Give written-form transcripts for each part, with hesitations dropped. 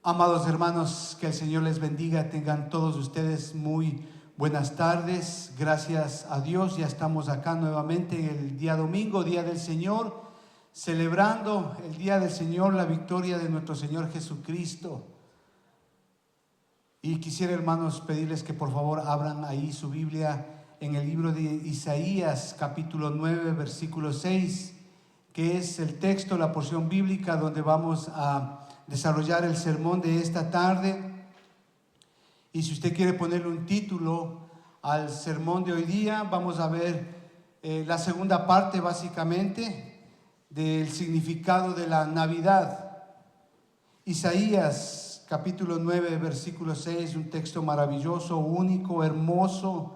Amados hermanos, que el Señor les bendiga, tengan todos ustedes muy buenas tardes. Gracias a Dios, ya estamos acá nuevamente en el día domingo, Día del Señor, celebrando el Día del Señor, la victoria de nuestro Señor Jesucristo. Y quisiera, hermanos, pedirles que por favor abran ahí su Biblia en el libro de Isaías, capítulo 9, versículo 6, que es el texto, la porción bíblica donde vamos a desarrollar el sermón de esta tarde. Y si usted quiere ponerle un título al sermón de hoy día, vamos a ver la segunda parte básicamente del significado de la Navidad. Isaías capítulo 9 versículo 6, un texto maravilloso, único, hermoso,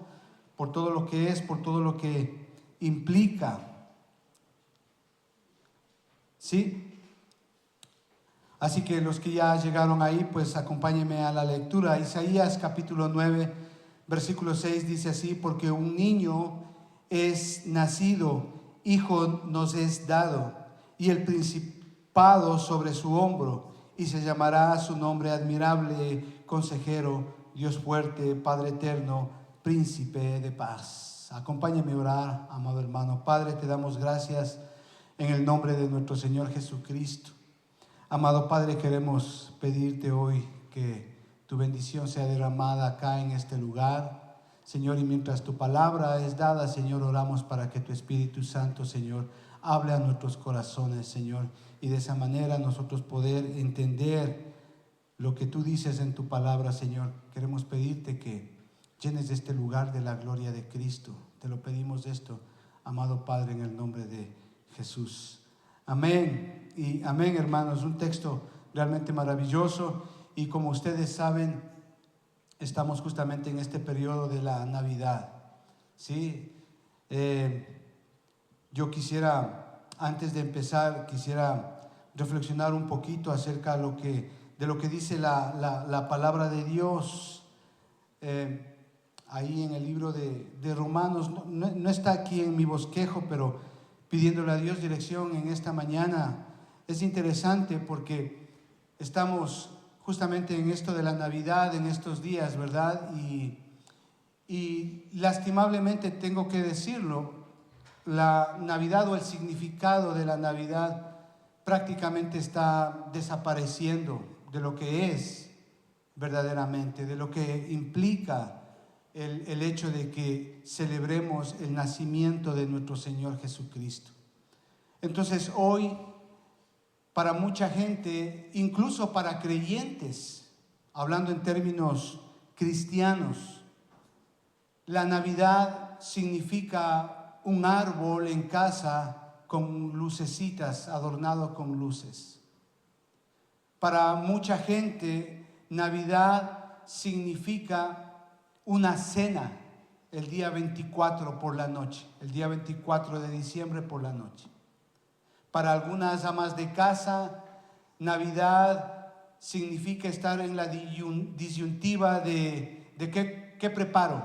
por todo lo que es, por todo lo que implica. ¿Sí? Así que los que ya llegaron ahí, pues acompáñenme a la lectura. Isaías capítulo 9, versículo 6 dice así: porque un niño es nacido, hijo nos es dado, y el principado sobre su hombro, y se llamará su nombre admirable, consejero, Dios fuerte, Padre eterno, príncipe de paz. Acompáñenme a orar, amado hermano. Padre, te damos gracias en el nombre de nuestro Señor Jesucristo. Amado Padre, queremos pedirte hoy que tu bendición sea derramada acá en este lugar, Señor, y mientras tu palabra es dada, Señor, oramos para que tu Espíritu Santo, Señor, hable a nuestros corazones, Señor, y de esa manera nosotros poder entender lo que tú dices en tu palabra, Señor. Queremos pedirte que llenes este lugar de la gloria de Cristo. Te lo pedimos esto, amado Padre, en el nombre de Jesús. Amén. Y amén, hermanos, un texto realmente maravilloso. Y como ustedes saben, estamos justamente en este periodo de la Navidad, ¿sí? Yo quisiera, antes de empezar, quisiera reflexionar un poquito acerca de lo que dice la palabra de Dios. Ahí en el libro de Romanos, no está aquí en mi bosquejo, pero pidiéndole a Dios dirección en esta mañana. Es interesante porque estamos justamente en esto de la Navidad, en estos días, ¿verdad? Y lastimablemente tengo que decirlo, la Navidad o el significado de la Navidad prácticamente está desapareciendo de lo que es verdaderamente, de lo que implica el hecho de que celebremos el nacimiento de nuestro Señor Jesucristo. Entonces hoy, para mucha gente, incluso para creyentes, hablando en términos cristianos, la Navidad significa un árbol en casa con lucecitas, adornado con luces. Para mucha gente, Navidad significa una cena el día 24 por la noche, el día 24 de diciembre por la noche. Para algunas amas de casa, Navidad significa estar en la disyuntiva de qué preparo,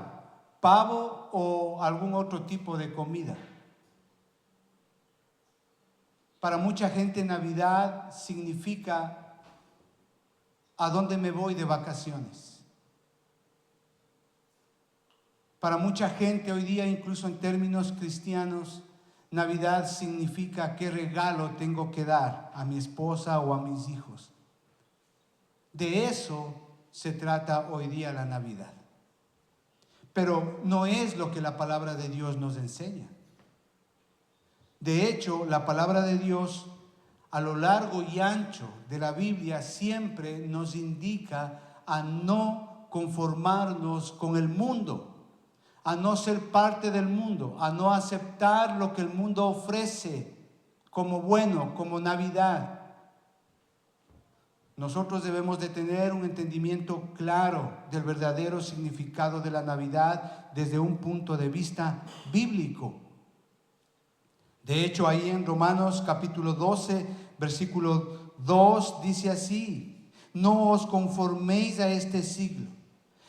pavo o algún otro tipo de comida. Para mucha gente, Navidad significa a dónde me voy de vacaciones. Para mucha gente hoy día, incluso en términos cristianos, Navidad significa qué regalo tengo que dar a mi esposa o a mis hijos. De eso se trata hoy día la Navidad. Pero no es lo que la palabra de Dios nos enseña. De hecho, la palabra de Dios a lo largo y ancho de la Biblia siempre nos indica a no conformarnos con el mundo, a no ser parte del mundo, a no aceptar lo que el mundo ofrece como bueno, como Navidad. Nosotros debemos de tener un entendimiento claro del verdadero significado de la Navidad desde un punto de vista bíblico. De hecho, ahí en Romanos capítulo 12, versículo 2 dice así: no os conforméis a este siglo.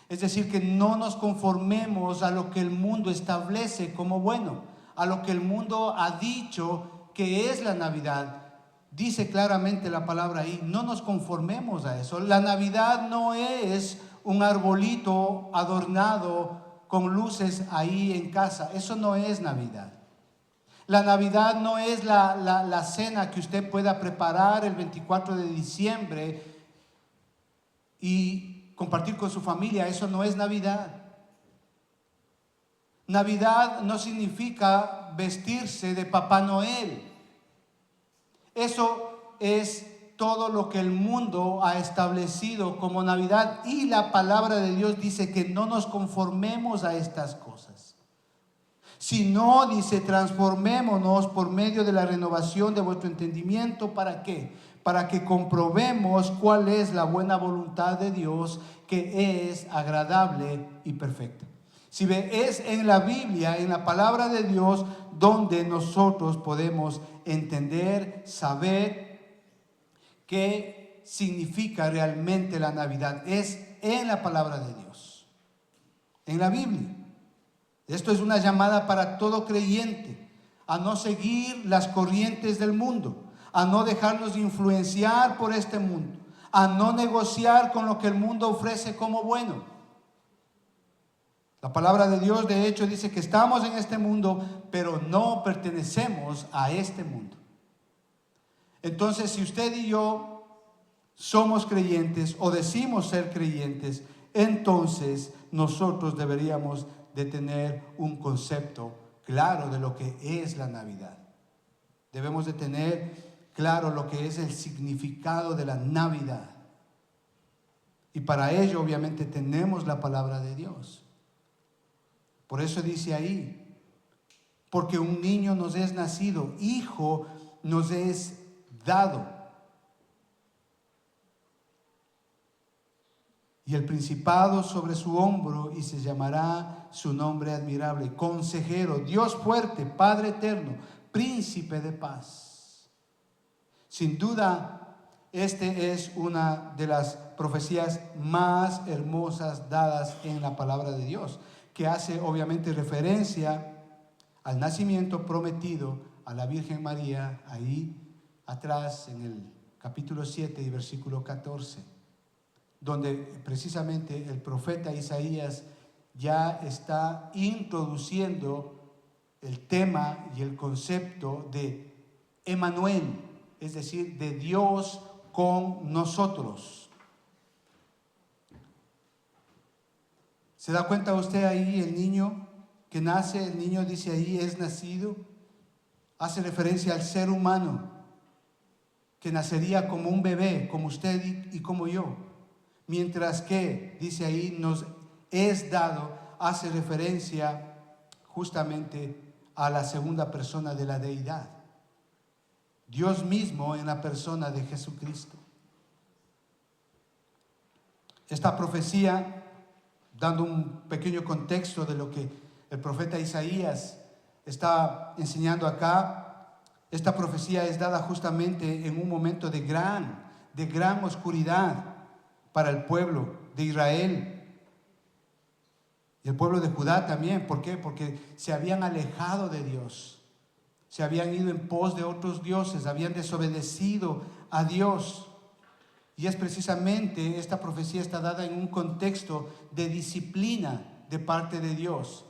Es decir, que no nos conformemos a lo que el mundo establece como bueno, a lo que el mundo ha dicho que es la Navidad. Dice claramente la palabra ahí, no nos conformemos a eso. La Navidad no es un arbolito adornado con luces ahí en casa. Eso no es Navidad. La Navidad no es la cena que usted pueda preparar el 24 de diciembre y compartir con su familia. Eso no es Navidad. Navidad no significa vestirse de Papá Noel. Eso es todo lo que el mundo ha establecido como Navidad, y la palabra de Dios dice que no nos conformemos a estas cosas, sino, dice, transformémonos por medio de la renovación de vuestro entendimiento. ¿Para qué? Para que comprobemos cuál es la buena voluntad de Dios, que es agradable y perfecta. Si ve, es en la Biblia, en la palabra de Dios, donde nosotros podemos entender, saber qué significa realmente la Navidad. Es en la palabra de Dios, en la Biblia. Esto es una llamada para todo creyente a no seguir las corrientes del mundo, a no dejarnos influenciar por este mundo, a no negociar con lo que el mundo ofrece como bueno. La palabra de Dios, de hecho, dice que estamos en este mundo, pero no pertenecemos a este mundo. Entonces, si usted y yo somos creyentes o decimos ser creyentes, entonces nosotros deberíamos de tener un concepto claro de lo que es la Navidad. Debemos de tener claro lo que es el significado de la Navidad. Y para ello, obviamente, tenemos la palabra de Dios. Por eso dice ahí, porque un niño nos es nacido, hijo nos es dado. Y el principado sobre su hombro, y se llamará su nombre admirable, consejero, Dios fuerte, Padre eterno, príncipe de paz. Sin duda, este es una de las profecías más hermosas dadas en la palabra de Dios, que hace obviamente referencia al nacimiento prometido a la Virgen María, ahí atrás en el capítulo 7 y versículo 14, donde precisamente el profeta Isaías ya está introduciendo el tema y el concepto de Emmanuel, es decir, de Dios con nosotros. ¿Se da cuenta usted ahí el niño que nace? El niño dice ahí es nacido. Hace referencia al ser humano que nacería como un bebé, como usted y como yo. Mientras que, dice ahí, nos es dado, hace referencia justamente a la segunda persona de la deidad. Dios mismo en la persona de Jesucristo. Esta profecía, dando un pequeño contexto de lo que el profeta Isaías está enseñando acá, esta profecía es dada justamente en un momento de gran oscuridad para el pueblo de Israel y el pueblo de Judá también. ¿Por qué? Porque se habían alejado de Dios, se habían ido en pos de otros dioses, habían desobedecido a Dios. Y es precisamente, esta profecía está dada en un contexto de disciplina de parte de Dios.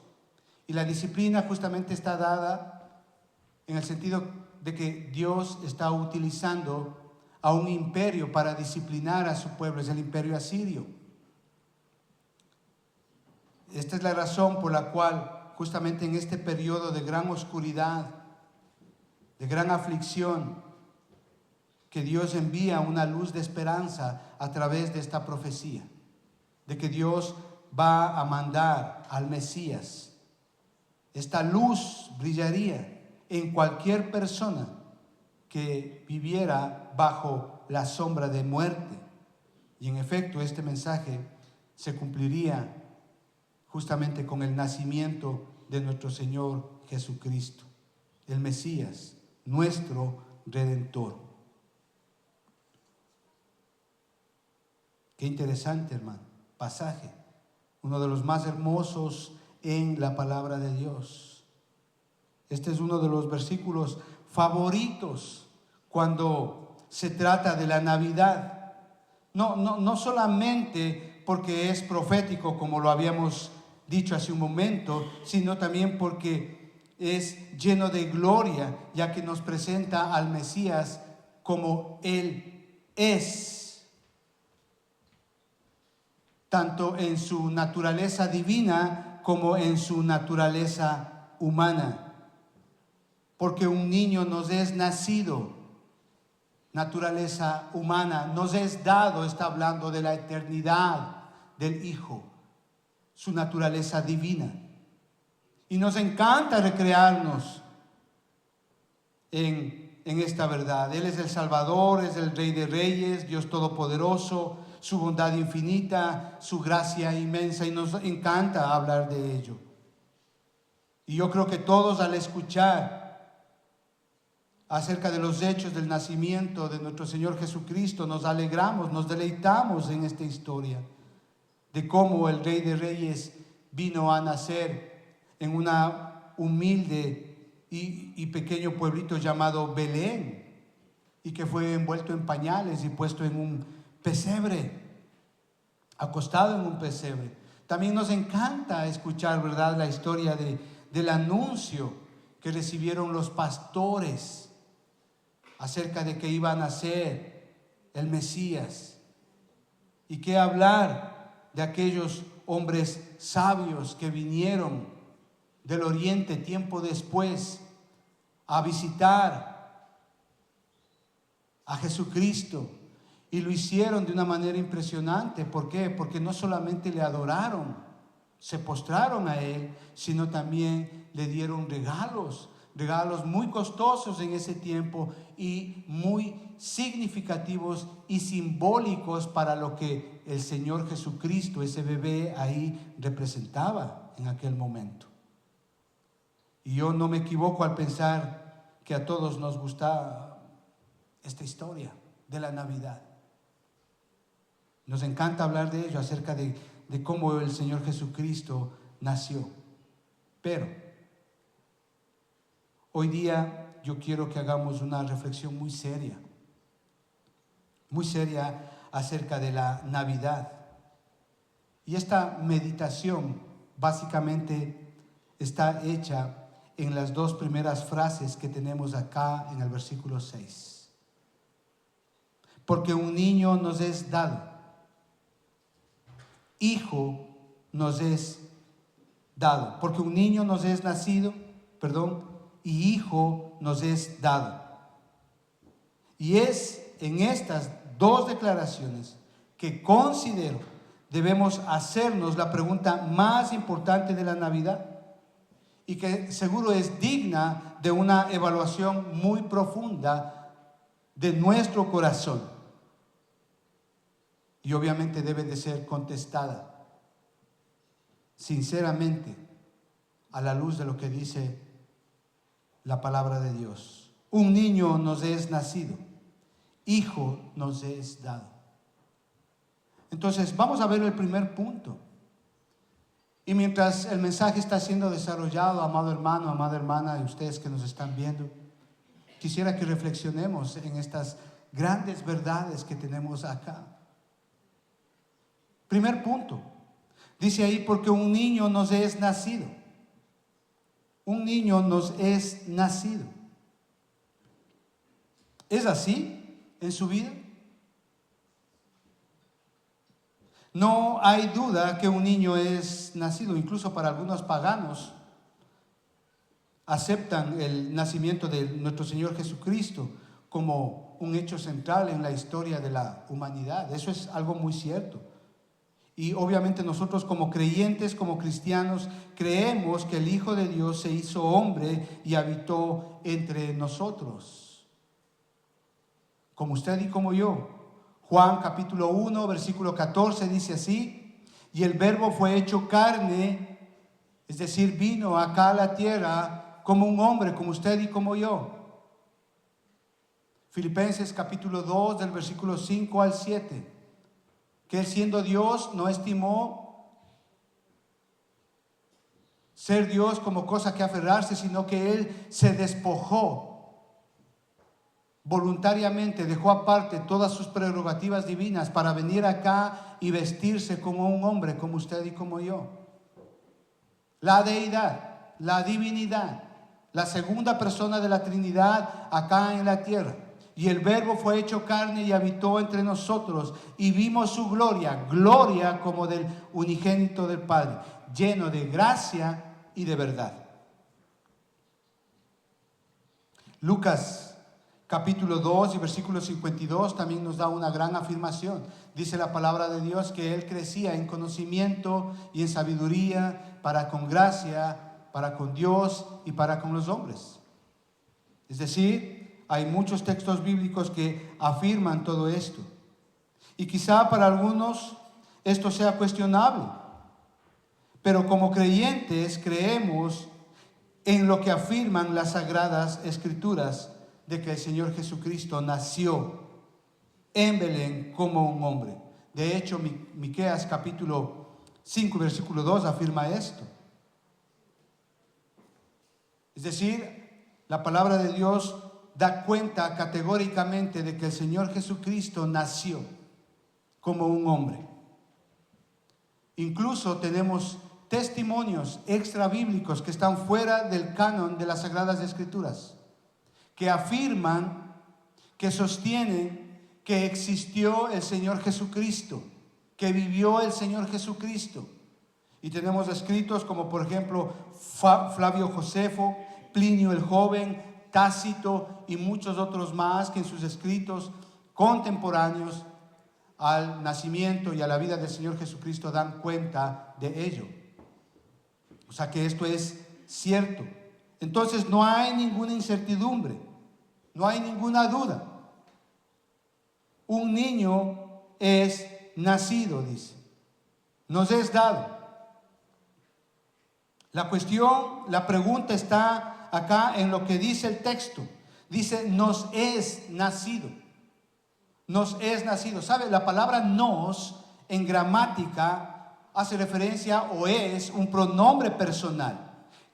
Y la disciplina justamente está dada en el sentido de que Dios está utilizando a un imperio para disciplinar a su pueblo, es el imperio asirio. Esta es la razón por la cual justamente en este periodo de gran oscuridad, de gran aflicción, que Dios envía una luz de esperanza a través de esta profecía, de que Dios va a mandar al Mesías. Esta luz brillaría en cualquier persona que viviera bajo la sombra de muerte. Y en efecto, este mensaje se cumpliría justamente con el nacimiento de nuestro Señor Jesucristo, el Mesías, nuestro Redentor. Qué interesante, hermano, pasaje, uno de los más hermosos en la palabra de Dios. Este es uno de los versículos favoritos cuando se trata de la Navidad. No solamente porque es profético, como lo habíamos dicho hace un momento, sino también porque es lleno de gloria, ya que nos presenta al Mesías como Él es, tanto en su naturaleza divina como en su naturaleza humana. Porque un niño nos es nacido, naturaleza humana, nos es dado, está hablando de la eternidad del Hijo, su naturaleza divina. Y nos encanta recrearnos en esta verdad. Él es el Salvador, es el Rey de Reyes, Dios Todopoderoso, su bondad infinita, su gracia inmensa, y nos encanta hablar de ello. Y yo creo que todos, al escuchar acerca de los hechos del nacimiento de nuestro Señor Jesucristo, nos alegramos, nos deleitamos en esta historia de cómo el Rey de Reyes vino a nacer en una humilde y pequeño pueblito llamado Belén, y que fue envuelto en pañales y puesto en un pesebre, acostado en un pesebre. También nos encanta escuchar, ¿verdad?, la historia del anuncio que recibieron los pastores acerca de que iba a nacer el Mesías. Y qué hablar de aquellos hombres sabios que vinieron del oriente tiempo después a visitar a Jesucristo, y lo hicieron de una manera impresionante. ¿Por qué? Porque no solamente le adoraron, se postraron a Él, sino también le dieron regalos muy costosos en ese tiempo y muy significativos y simbólicos para lo que el Señor Jesucristo, ese bebé ahí, representaba en aquel momento. Y yo no me equivoco al pensar que a todos nos gusta esta historia de la Navidad. Nos encanta hablar de ello, acerca de cómo el Señor Jesucristo nació. Pero hoy día yo quiero que hagamos una reflexión muy seria acerca de la Navidad. Y esta meditación básicamente está hecha en las dos primeras frases que tenemos acá en el versículo 6. Porque un niño nos es dado, hijo nos es dado. Porque un niño nos es nacido, y hijo nos es dado. Y es en estas dos declaraciones que considero debemos hacernos la pregunta más importante de la Navidad, y que seguro es digna de una evaluación muy profunda de nuestro corazón. Y obviamente debe de ser contestada sinceramente a la luz de lo que dice la palabra de Dios. Un niño nos es nacido, hijo nos es dado. Entonces vamos a ver el primer punto. Y mientras el mensaje está siendo desarrollado, amado hermano, amada hermana, y ustedes que nos están viendo, quisiera que reflexionemos en estas grandes verdades que tenemos acá. Primer punto, dice ahí, porque un niño nos es nacido. Un niño nos es nacido. ¿Es así en su vida? No hay duda que un niño es nacido. Incluso para algunos paganos aceptan el nacimiento de nuestro Señor Jesucristo como un hecho central en la historia de la humanidad. Eso es algo muy cierto. Y obviamente nosotros, como creyentes, como cristianos, creemos que el Hijo de Dios se hizo hombre y habitó entre nosotros, como usted y como yo. Juan capítulo 1, versículo 14 dice así: y el Verbo fue hecho carne, es decir, vino acá a la tierra como un hombre, como usted y como yo. Filipenses capítulo 2, del versículo 5 al 7. Que él, siendo Dios, no estimó ser Dios como cosa que aferrarse, sino que él se despojó voluntariamente dejó aparte todas sus prerrogativas divinas para venir acá y vestirse como un hombre, como usted y como yo. La deidad, la divinidad, la segunda persona de la Trinidad acá en la tierra. Y el Verbo fue hecho carne y habitó entre nosotros y vimos su gloria, gloria como del unigénito del Padre, lleno de gracia y de verdad. Lucas capítulo 2 y versículo 52 también nos da una gran afirmación. Dice la palabra de Dios que Él crecía en conocimiento y en sabiduría para con gracia, para con Dios y para con los hombres. Es decir, hay muchos textos bíblicos que afirman todo esto. Y quizá para algunos esto sea cuestionable, pero como creyentes creemos en lo que afirman las Sagradas Escrituras de que el Señor Jesucristo nació en Belén como un hombre. De hecho, Miqueas capítulo 5, versículo 2 afirma esto. Es decir, la palabra de Dios da cuenta categóricamente de que el Señor Jesucristo nació como un hombre. Incluso tenemos testimonios extra bíblicos que están fuera del canon de las Sagradas Escrituras, que afirman, que sostienen que existió el Señor Jesucristo, que vivió el Señor Jesucristo. Y tenemos escritos como por ejemplo Flavio Josefo, Plinio el Joven, Tácito y muchos otros más que en sus escritos contemporáneos al nacimiento y a la vida del Señor Jesucristo dan cuenta de ello. O sea que esto es cierto. Entonces no hay ninguna incertidumbre, no hay ninguna duda. Un niño es nacido, dice, nos es dado. La cuestión, la pregunta está acá en lo que dice el texto. Dice, nos es nacido. Nos es nacido. ¿Sabe? La palabra nos en gramática hace referencia o es un pronombre personal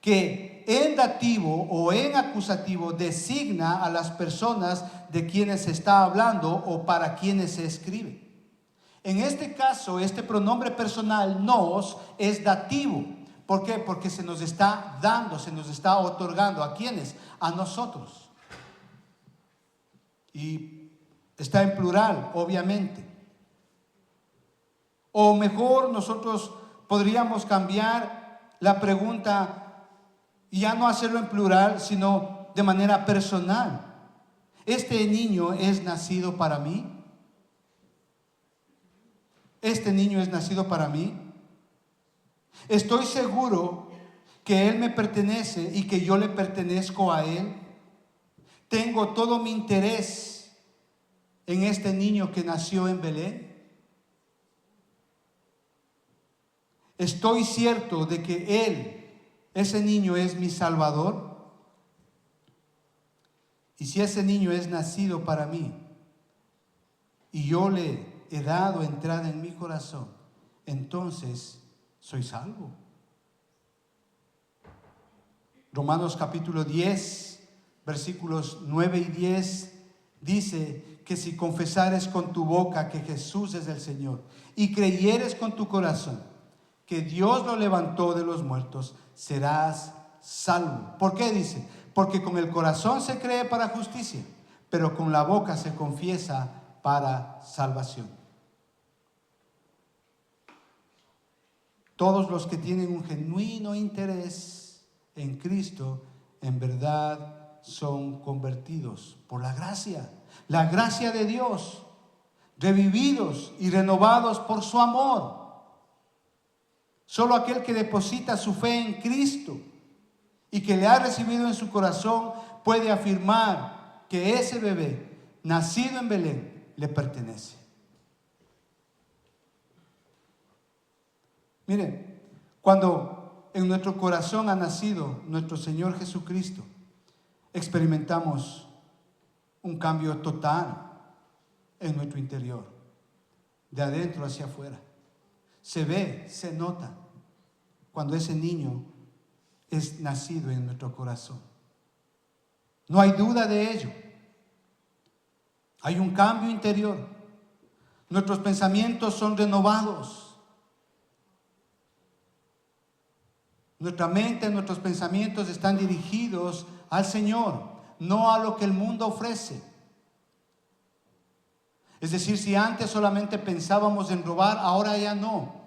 que en dativo o en acusativo designa a las personas de quienes se está hablando o para quienes se escribe. En este caso, este pronombre personal nos es dativo. ¿Por qué? Porque se nos está dando, se nos está otorgando. ¿A quiénes? A nosotros. Y está en plural, obviamente. O mejor, nosotros podríamos cambiar la pregunta y ya no hacerlo en plural, sino de manera personal. ¿Este niño es nacido para mí? ¿Este niño es nacido para mí? ¿Estoy seguro que Él me pertenece y que yo le pertenezco a Él? ¿Tengo todo mi interés en este niño que nació en Belén? ¿Estoy cierto de que Él, ese niño, es mi Salvador? Y si ese niño es nacido para mí y yo le he dado entrada en mi corazón, entonces soy salvo. Romanos capítulo 10, versículos 9 y 10 dice que si confesares con tu boca que Jesús es el Señor y creyeres con tu corazón que Dios lo levantó de los muertos, serás salvo. ¿Por qué dice? Porque con el corazón se cree para justicia, pero con la boca se confiesa para salvación. Todos los que tienen un genuino interés en Cristo, en verdad son convertidos por la gracia de Dios, revividos y renovados por su amor. Solo aquel que deposita su fe en Cristo y que le ha recibido en su corazón puede afirmar que ese bebé, nacido en Belén, le pertenece. Miren, cuando en nuestro corazón ha nacido nuestro Señor Jesucristo, experimentamos un cambio total en nuestro interior, de adentro hacia afuera. Se ve, se nota cuando ese niño es nacido en nuestro corazón. No hay duda de ello. Hay un cambio interior. Nuestros pensamientos son renovados. Nuestra mente, nuestros pensamientos están dirigidos al Señor, no a lo que el mundo ofrece. Es decir, si antes solamente pensábamos en robar, ahora ya no.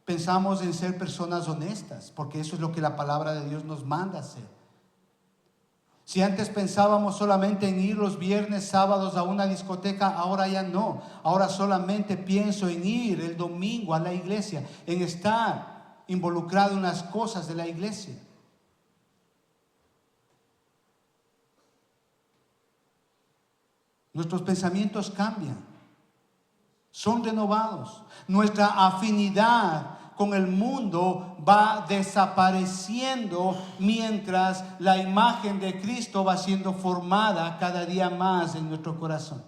Pensamos en ser personas honestas, porque eso es lo que la palabra de Dios nos manda hacer. Si antes pensábamos solamente en ir los viernes, sábados a una discoteca, ahora ya no. Ahora solamente pienso en ir el domingo a la iglesia, en estar involucrado en las cosas de la iglesia. Nuestros pensamientos cambian, son renovados. Nuestra afinidad con el mundo va desapareciendo mientras la imagen de Cristo va siendo formada cada día más en nuestro corazón.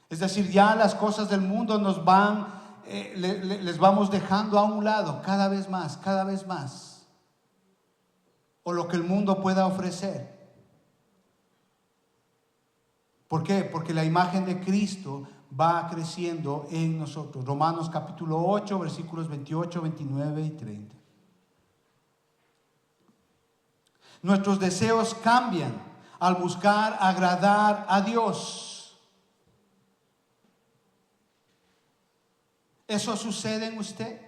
Es decir, ya las cosas del mundo nos van, les vamos dejando a un lado cada vez más, o lo que el mundo pueda ofrecer. ¿Por qué? Porque la imagen de Cristo va creciendo en nosotros. Romanos capítulo 8, versículos 28, 29 y 30. Nuestros deseos cambian al buscar agradar a Dios. ¿Eso sucede en usted?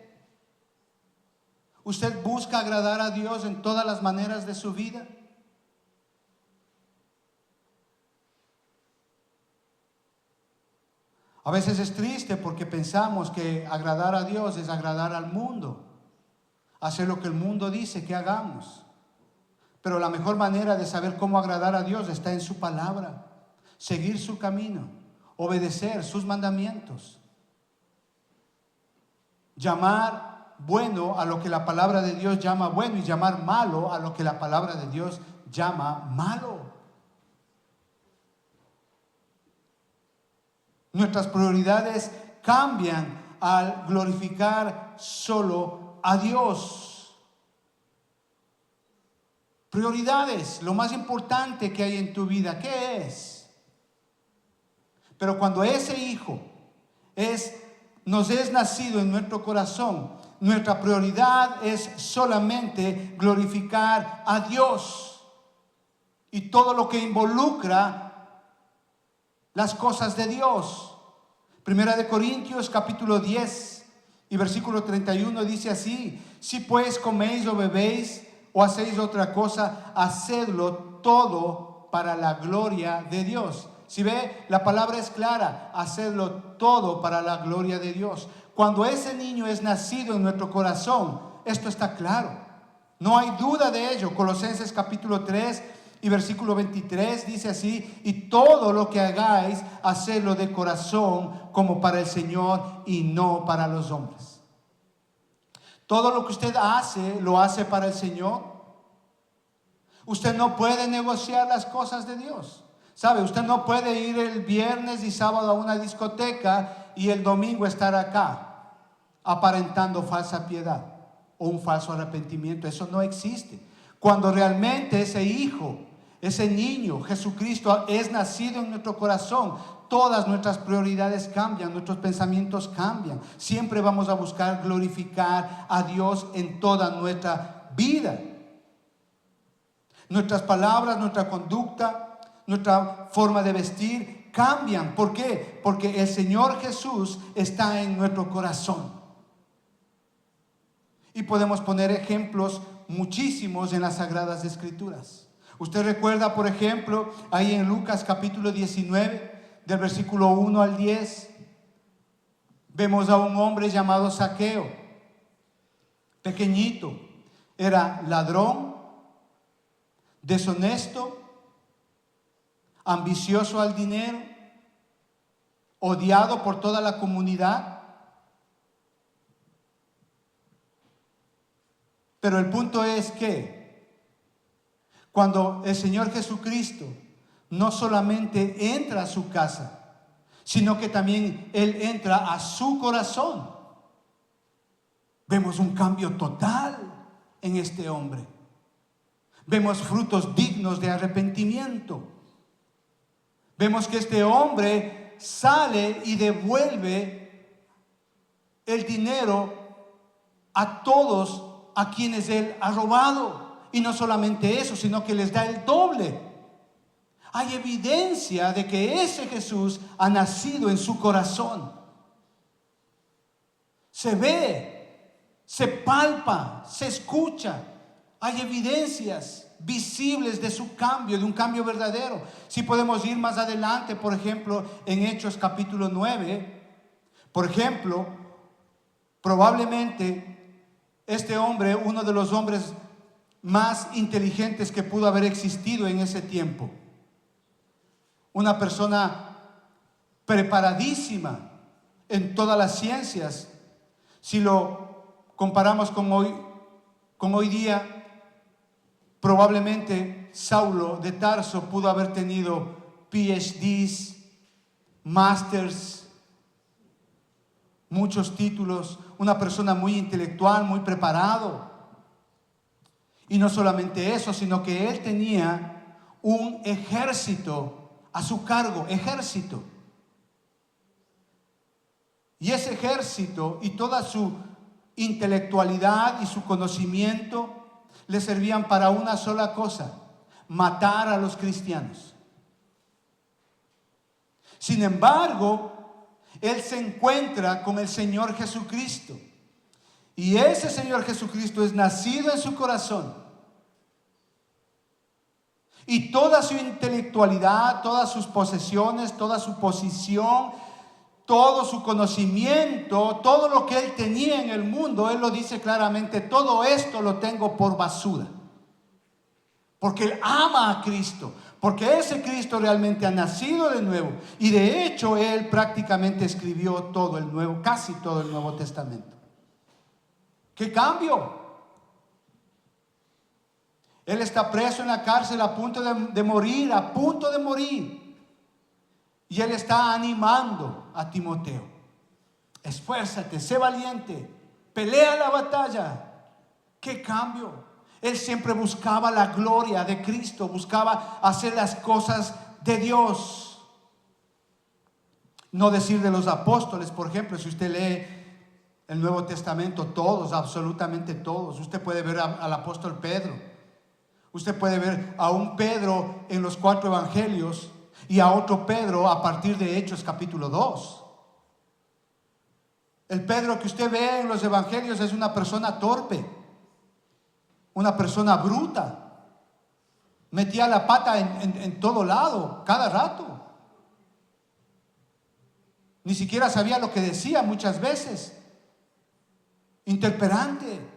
¿Usted busca agradar a Dios en todas las maneras de su vida? A veces es triste porque pensamos que agradar a Dios es agradar al mundo, hacer lo que el mundo dice que hagamos. Pero la mejor manera de saber cómo agradar a Dios está en su palabra, seguir su camino, obedecer sus mandamientos, llamar bueno a lo que la palabra de Dios llama bueno y llamar malo a lo que la palabra de Dios llama malo. Nuestras prioridades cambian al glorificar solo a Dios. Prioridades, lo más importante que hay en tu vida, ¿qué es? Pero cuando ese hijo nos es nacido en nuestro corazón, nuestra prioridad es solamente glorificar a Dios y todo lo que involucra las cosas de Dios. Primera de Corintios capítulo 10 y versículo 31 dice así: si pues coméis o bebéis o hacéis otra cosa, hacedlo todo para la gloria de Dios. Si ve, la palabra es clara: hacedlo todo para la gloria de Dios. Cuando ese niño es nacido en nuestro corazón, esto está claro, no hay duda de ello. Colosenses capítulo 3 y versículo 23 dice así: y todo lo que hagáis, hacedlo de corazón como para el Señor y no para los hombres. Todo lo que usted hace, lo hace para el Señor. Usted no puede negociar las cosas de Dios. ¿Sabe? Usted no puede ir el viernes y sábado a una discoteca y el domingo estar acá aparentando falsa piedad o un falso arrepentimiento. Eso no existe. Cuando realmente ese hijo, ese niño, Jesucristo, es nacido en nuestro corazón, todas nuestras prioridades cambian, nuestros pensamientos cambian. Siempre vamos a buscar glorificar a Dios en toda nuestra vida. Nuestras palabras, nuestra conducta, nuestra forma de vestir cambian. ¿Por qué? Porque el Señor Jesús está en nuestro corazón. Y podemos poner ejemplos muchísimos en las Sagradas Escrituras. Usted recuerda, por ejemplo, ahí en Lucas capítulo 19, del versículo 1 al 10, vemos a un hombre llamado Zaqueo, pequeñito, era ladrón, deshonesto, ambicioso al dinero, odiado por toda la comunidad. Pero el punto es que cuando el Señor Jesucristo no solamente entra a su casa, sino que también Él entra a su corazón, vemos un cambio total en este hombre. Vemos frutos dignos de arrepentimiento. Vemos que este hombre sale y devuelve el dinero a todos a quienes él ha robado. Y no solamente eso, sino que les da el doble. Hay evidencia de que ese Jesús ha nacido en su corazón. Se ve, se palpa, se escucha. Hay evidencias visibles de su cambio, de un cambio verdadero. Si podemos ir más adelante, por ejemplo, en Hechos capítulo 9, por ejemplo, probablemente este hombre, uno de los hombres más inteligentes que pudo haber existido en ese tiempo, una persona preparadísima en todas las ciencias. Si lo comparamos con hoy día, probablemente Saulo de Tarso pudo haber tenido PhDs, masters, muchos títulos, una persona muy intelectual, muy preparado. Y no solamente eso, sino que él tenía un ejército a su cargo, ejército. Y ese ejército y toda su intelectualidad y su conocimiento le servían para una sola cosa: matar a los cristianos. Sin embargo, él se encuentra con el Señor Jesucristo. Y ese Señor Jesucristo es nacido en su corazón. Y toda su intelectualidad, todas sus posesiones, toda su posición, todo su conocimiento, todo lo que él tenía en el mundo, él lo dice claramente: todo esto lo tengo por basura. Porque él ama a Cristo, porque ese Cristo realmente ha nacido de nuevo. Y de hecho él prácticamente escribió todo el Nuevo, casi todo el Nuevo Testamento. ¿Qué cambio? Él está preso en la cárcel a punto de morir, a punto de morir. Y él está animando a Timoteo: esfuérzate, sé valiente, pelea la batalla. ¿Qué cambio? Él siempre buscaba la gloria de Cristo, buscaba hacer las cosas de Dios. No decir de los apóstoles, por ejemplo, si usted lee el Nuevo Testamento, todos, absolutamente todos. Usted puede ver al apóstol Pedro. Usted puede ver a un Pedro en los 4 evangelios y a otro Pedro a partir de Hechos capítulo 2. El Pedro que usted ve en los evangelios es una persona torpe, una persona bruta. Metía la pata en todo lado, cada rato. Ni siquiera sabía lo que decía muchas veces. Interperante.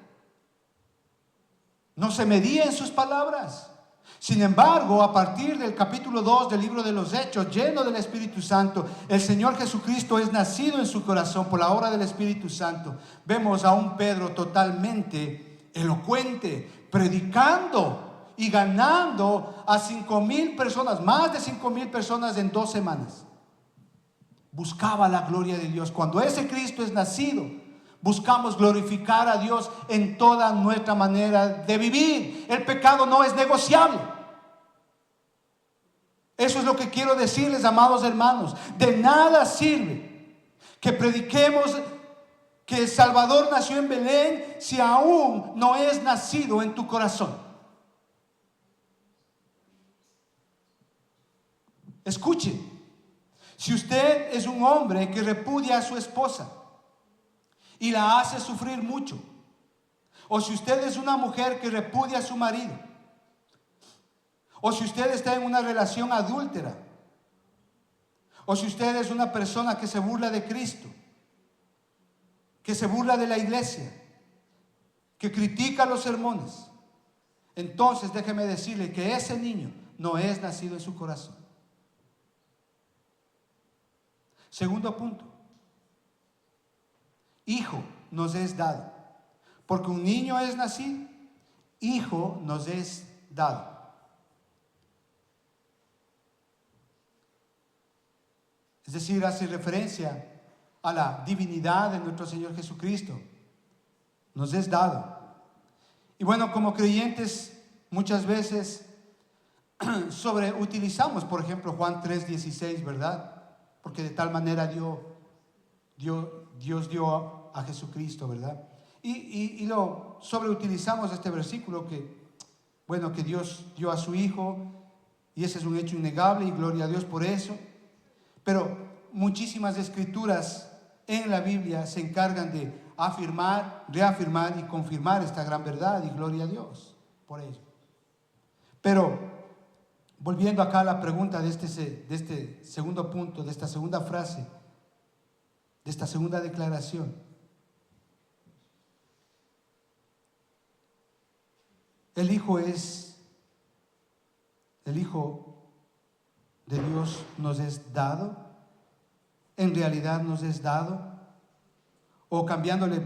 No se medía en sus palabras. Sin embargo, a partir del capítulo 2 del libro de los Hechos, lleno del Espíritu Santo, el Señor Jesucristo es nacido en su corazón por la obra del Espíritu Santo. Vemos a un Pedro totalmente elocuente, predicando y ganando a 5,000 personas, más de 5,000 personas en 2 semanas. Buscaba la gloria de Dios. Cuando ese Cristo es nacido, buscamos glorificar a Dios en toda nuestra manera de vivir. El pecado no es negociable. Eso es lo que quiero decirles, amados hermanos. De nada sirve que prediquemos que el Salvador nació en Belén si aún no es nacido en tu corazón. Escuche, si usted es un hombre que repudia a su esposa y la hace sufrir mucho, o si usted es una mujer que repudia a su marido, o si usted está en una relación adúltera, o si usted es una persona que se burla de Cristo, que se burla de la iglesia, que critica los sermones, entonces déjeme decirle que ese niño no es nacido en su corazón. Segundo punto: hijo nos es dado. Porque un niño es nacido, hijo nos es dado. Es decir, hace referencia a la divinidad de nuestro Señor Jesucristo. Nos es dado. Y bueno, como creyentes, muchas veces sobreutilizamos, por ejemplo, Juan 3:16, ¿verdad? Porque de tal manera Dios dio a Jesucristo, ¿verdad? Y lo sobreutilizamos este versículo que Dios dio a su Hijo, y ese es un hecho innegable y gloria a Dios por eso. Pero muchísimas escrituras en la Biblia se encargan de afirmar, reafirmar y confirmar esta gran verdad, y gloria a Dios por ello. Pero volviendo acá a la pregunta de este segundo punto, de esta segunda frase, de esta segunda declaración. El Hijo de Dios nos es dado, en realidad nos es dado, o cambiándole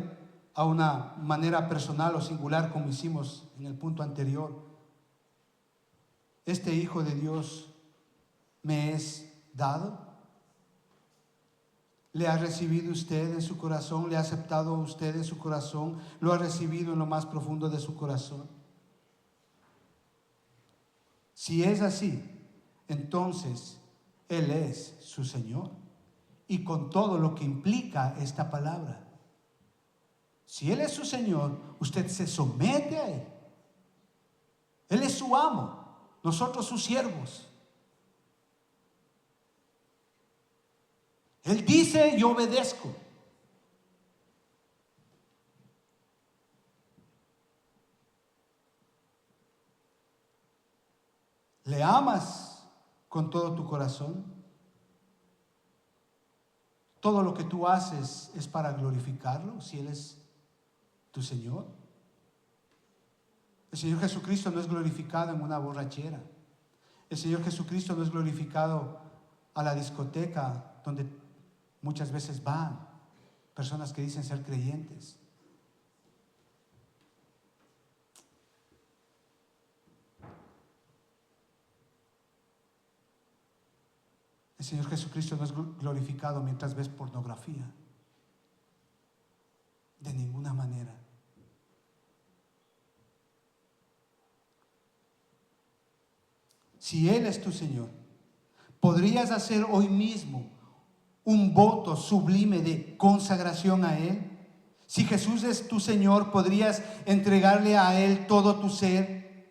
a una manera personal o singular como hicimos en el punto anterior, este Hijo de Dios me es dado. ¿Le ha recibido usted en su corazón? ¿Le ha aceptado usted en su corazón? ¿Lo ha recibido en lo más profundo de su corazón? Si es así, entonces Él es su Señor, y con todo lo que implica esta palabra. Si Él es su Señor, usted se somete a Él. Él es su amo, nosotros sus siervos. Él dice, yo obedezco. ¿Le amas con todo tu corazón? ¿Todo lo que tú haces es para glorificarlo, si Él es tu Señor? El Señor Jesucristo no es glorificado en una borrachera. El Señor Jesucristo no es glorificado a la discoteca donde muchas veces van personas que dicen ser creyentes. El Señor Jesucristo no es glorificado mientras ves pornografía. De ninguna manera. Si Él es tu Señor, ¿podrías hacer hoy mismo un voto sublime de consagración a Él? Si Jesús es tu Señor, ¿podrías entregarle a Él todo tu ser,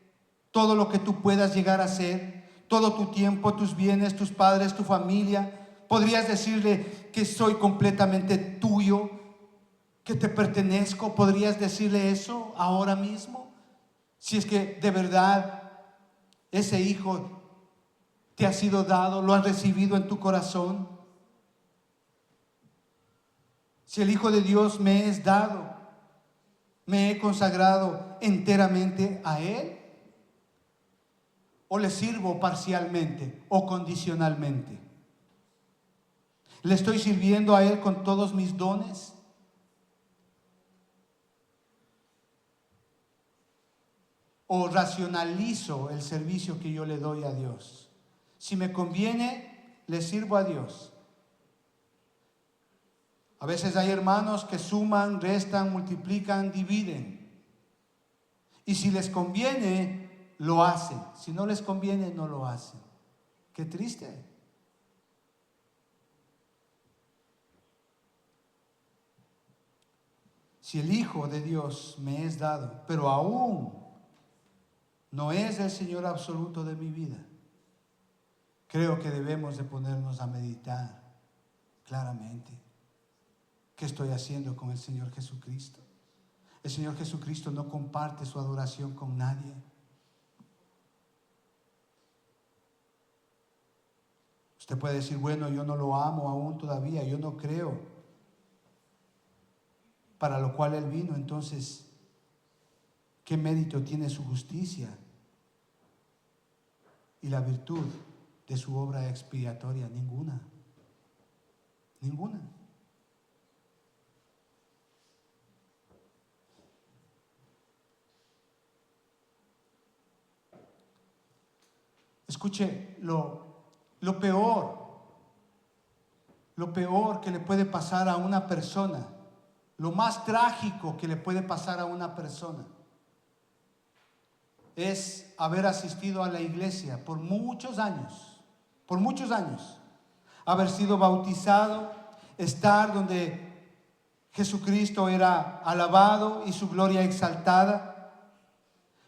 todo lo que tú puedas llegar a ser? Todo tu tiempo, tus bienes, tus padres, tu familia. ¿Podrías decirle que soy completamente tuyo, que te pertenezco? ¿Podrías decirle eso ahora mismo? Si es que de verdad ese Hijo te ha sido dado, lo has recibido en tu corazón. Si el Hijo de Dios me es dado, me he consagrado enteramente a Él, ¿o le sirvo parcialmente o condicionalmente? ¿Le estoy sirviendo a Él con todos mis dones? ¿O racionalizo el servicio que yo le doy a Dios? Si me conviene, le sirvo a Dios. A veces hay hermanos que suman, restan, multiplican, dividen. Y si les conviene, lo hacen. Si no les conviene, no lo hacen. Qué triste. Si el Hijo de Dios me es dado, pero aún no es el Señor absoluto de mi vida, creo que debemos de ponernos a meditar claramente. ¿Qué estoy haciendo con el Señor Jesucristo? El Señor Jesucristo no comparte su adoración con nadie. Usted puede decir, bueno, yo no lo amo aún todavía, yo no creo, para lo cual Él vino. Entonces, ¿qué mérito tiene su justicia y la virtud de su obra expiatoria? Ninguna. Ninguna. Escuche, lo peor que le puede pasar a una persona, lo más trágico que le puede pasar a una persona, es haber asistido a la iglesia por muchos años, haber sido bautizado, estar donde Jesucristo era alabado y su gloria exaltada,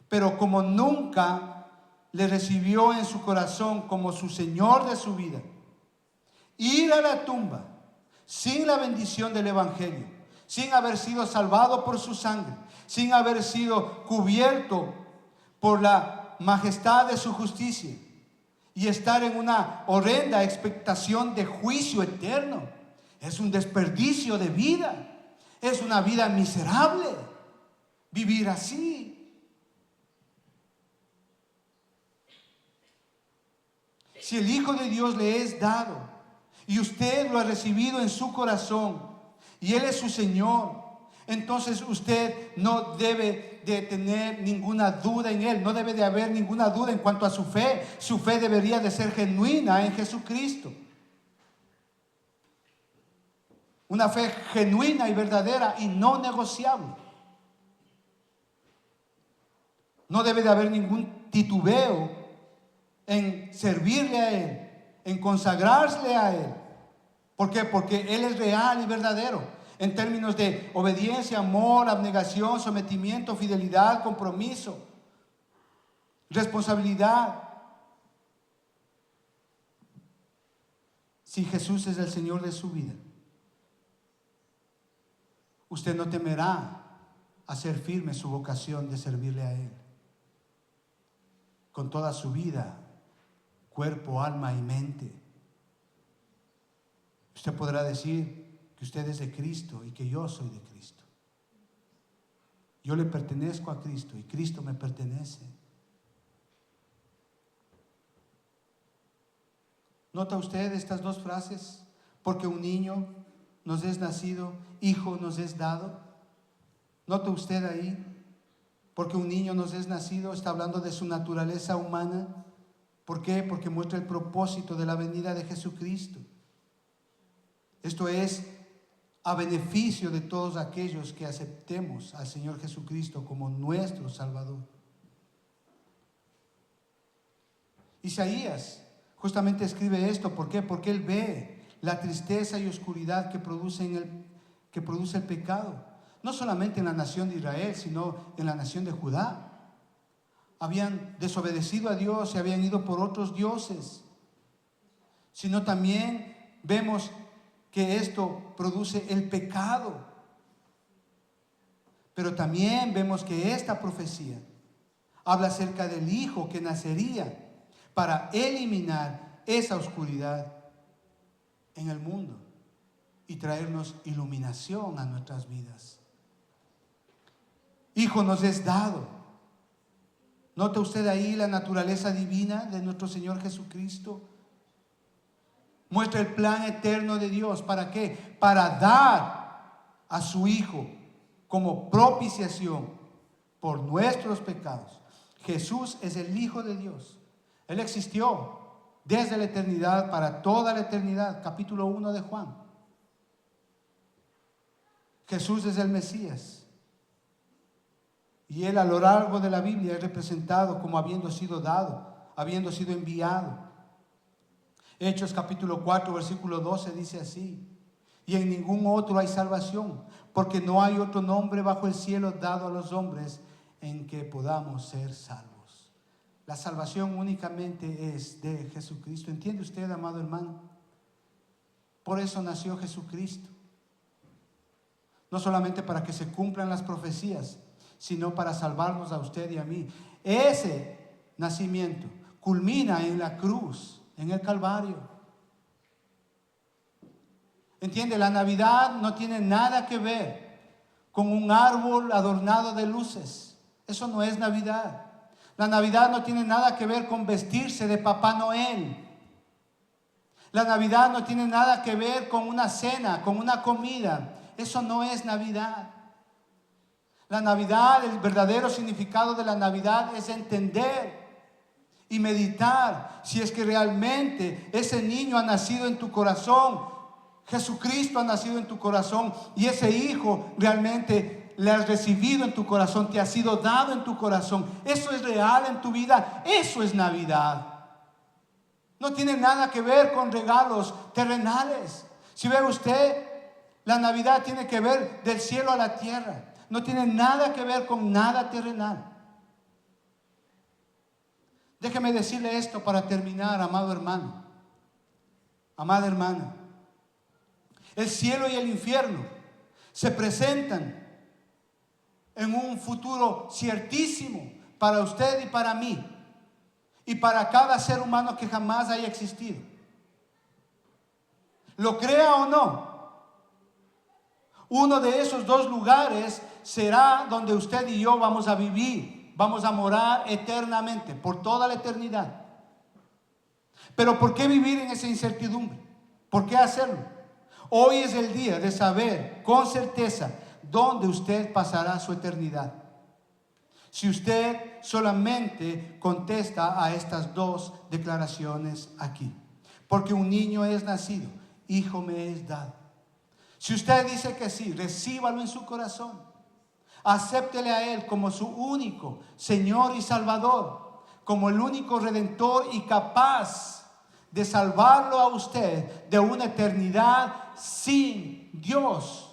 pero como nunca le recibió en su corazón como su Señor de su vida, ir a la tumba sin la bendición del Evangelio, sin haber sido salvado por su sangre, sin haber sido cubierto por la majestad de su justicia, y estar en una horrenda expectación de juicio eterno, es un desperdicio de vida. Es una vida miserable vivir así. Si el Hijo de Dios le es dado y usted lo ha recibido en su corazón y Él es su Señor, entonces usted no debe de tener ninguna duda en Él, no debe de haber ninguna duda en cuanto a su fe. Su fe debería de ser genuina en Jesucristo. Una fe genuina y verdadera y no negociable. No debe de haber ningún titubeo en servirle a Él, en consagrarse a Él. ¿Por qué? Porque Él es real y verdadero en términos de obediencia, amor, abnegación, sometimiento, fidelidad, compromiso, responsabilidad. Si Jesús es el Señor de su vida, usted no temerá hacer firme su vocación de servirle a Él con toda su vida, cuerpo, alma y mente. Usted podrá decir que usted es de Cristo y que yo soy de Cristo. Yo le pertenezco a Cristo y Cristo me pertenece. ¿Nota usted estas dos frases? Porque un niño nos es nacido, hijo nos es dado. ¿Nota usted ahí? Porque un niño nos es nacido, está hablando de su naturaleza humana. ¿Por qué? Porque muestra el propósito de la venida de Jesucristo. Esto es a beneficio de todos aquellos que aceptemos al Señor Jesucristo como nuestro Salvador. Isaías justamente escribe esto. ¿Por qué? Porque él ve la tristeza y oscuridad que produce el pecado, no solamente en la nación de Israel, sino en la nación de Judá. Habían desobedecido a Dios y habían ido por otros dioses. Sino también vemos que esto produce el pecado. Pero también vemos que esta profecía habla acerca del Hijo que nacería para eliminar esa oscuridad en el mundo y traernos iluminación a nuestras vidas. Hijo nos es dado. ¿Nota usted ahí la naturaleza divina de nuestro Señor Jesucristo? Muestra el plan eterno de Dios. ¿Para qué? Para dar a su Hijo como propiciación por nuestros pecados. Jesús es el Hijo de Dios. Él existió desde la eternidad para toda la eternidad. Capítulo 1 de Juan. Jesús es el Mesías. Y Él a lo largo de la Biblia es representado como habiendo sido dado, habiendo sido enviado. Hechos capítulo 4 versículo 12 dice así: y en ningún otro hay salvación, porque no hay otro nombre bajo el cielo dado a los hombres en que podamos ser salvos. La salvación únicamente es de Jesucristo. ¿Entiende usted, amado hermano? Por eso nació Jesucristo. No solamente para que se cumplan las profecías, sino para salvarnos a usted y a mí. Ese nacimiento culmina en la cruz, en el Calvario. ¿Entiende? La Navidad no tiene nada que ver con un árbol adornado de luces. Eso no es Navidad. La Navidad no tiene nada que ver con vestirse de Papá Noel. La Navidad no tiene nada que ver con una cena, con una comida. Eso no es Navidad. La Navidad, el verdadero significado de la Navidad es entender y meditar si es que realmente ese niño ha nacido en tu corazón. Jesucristo ha nacido en tu corazón y ese hijo realmente le has recibido en tu corazón, te ha sido dado en tu corazón. Eso es real en tu vida. Eso es Navidad. No tiene nada que ver con regalos terrenales. Si ve usted, la Navidad tiene que ver del cielo a la tierra. No tiene nada que ver con nada terrenal. Déjeme decirle esto para terminar, amado hermano, amada hermana. El cielo y el infierno se presentan en un futuro ciertísimo para usted y para mí y para cada ser humano que jamás haya existido. Lo crea o no, uno de esos dos lugares será donde usted y yo vamos a vivir, vamos a morar eternamente, por toda la eternidad. Pero ¿por qué vivir en esa incertidumbre? ¿Por qué hacerlo? Hoy es el día de saber con certeza dónde usted pasará su eternidad. Si usted solamente contesta a estas dos declaraciones aquí. Porque un niño es nacido, hijo me es dado. Si usted dice que sí, recíbalo en su corazón. Acéptele a Él como su único Señor y Salvador, como el único Redentor y capaz de salvarlo a usted de una eternidad sin Dios.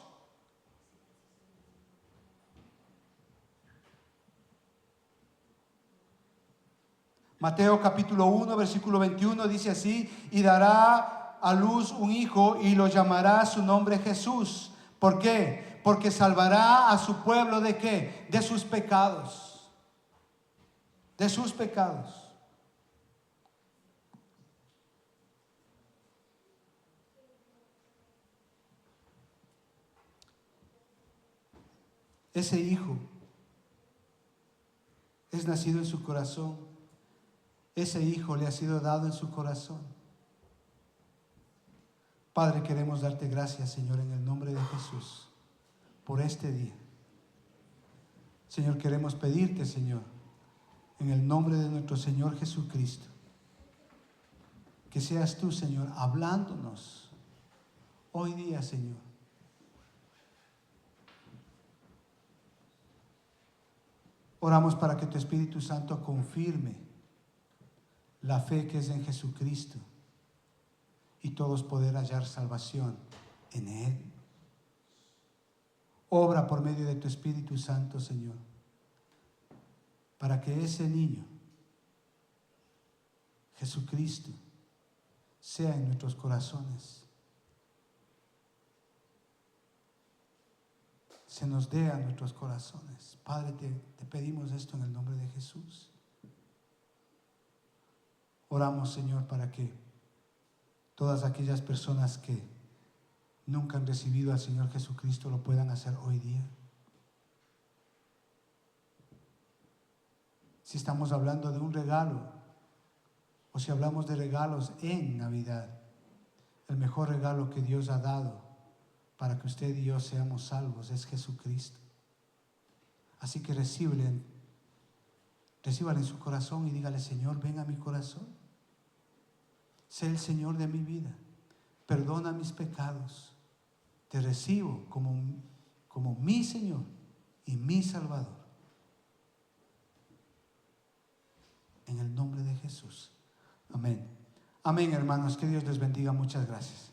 Mateo capítulo 1, versículo 21 dice así: y dará a luz un hijo y lo llamará su nombre Jesús. ¿Por qué? Porque salvará a su pueblo ¿de qué? De sus pecados. De sus pecados. Ese hijo es nacido en su corazón. Ese hijo le ha sido dado en su corazón. Padre, queremos darte gracias, Señor, en el nombre de Jesús, por este día. Señor, queremos pedirte, Señor, en el nombre de nuestro Señor Jesucristo, que seas tú, Señor, hablándonos hoy día, Señor. Oramos para que tu Espíritu Santo confirme la fe que es en Jesucristo y todos poder hallar salvación en Él. Obra por medio de tu Espíritu Santo, Señor, para que ese niño, Jesucristo, sea en nuestros corazones. Se nos dé a nuestros corazones. Padre, te pedimos esto en el nombre de Jesús. Oramos, Señor, para que todas aquellas personas que nunca han recibido al Señor Jesucristo lo puedan hacer hoy día. Si estamos hablando de un regalo o si hablamos de regalos en Navidad, el mejor regalo que Dios ha dado para que usted y yo seamos salvos es Jesucristo. Así que recíbalo en su corazón y dígale: Señor, ven a mi corazón. Sé el Señor de mi vida. Perdona mis pecados. Te recibo como mi Señor y mi Salvador. En el nombre de Jesús. Amén. Amén, hermanos. Que Dios les bendiga. Muchas gracias.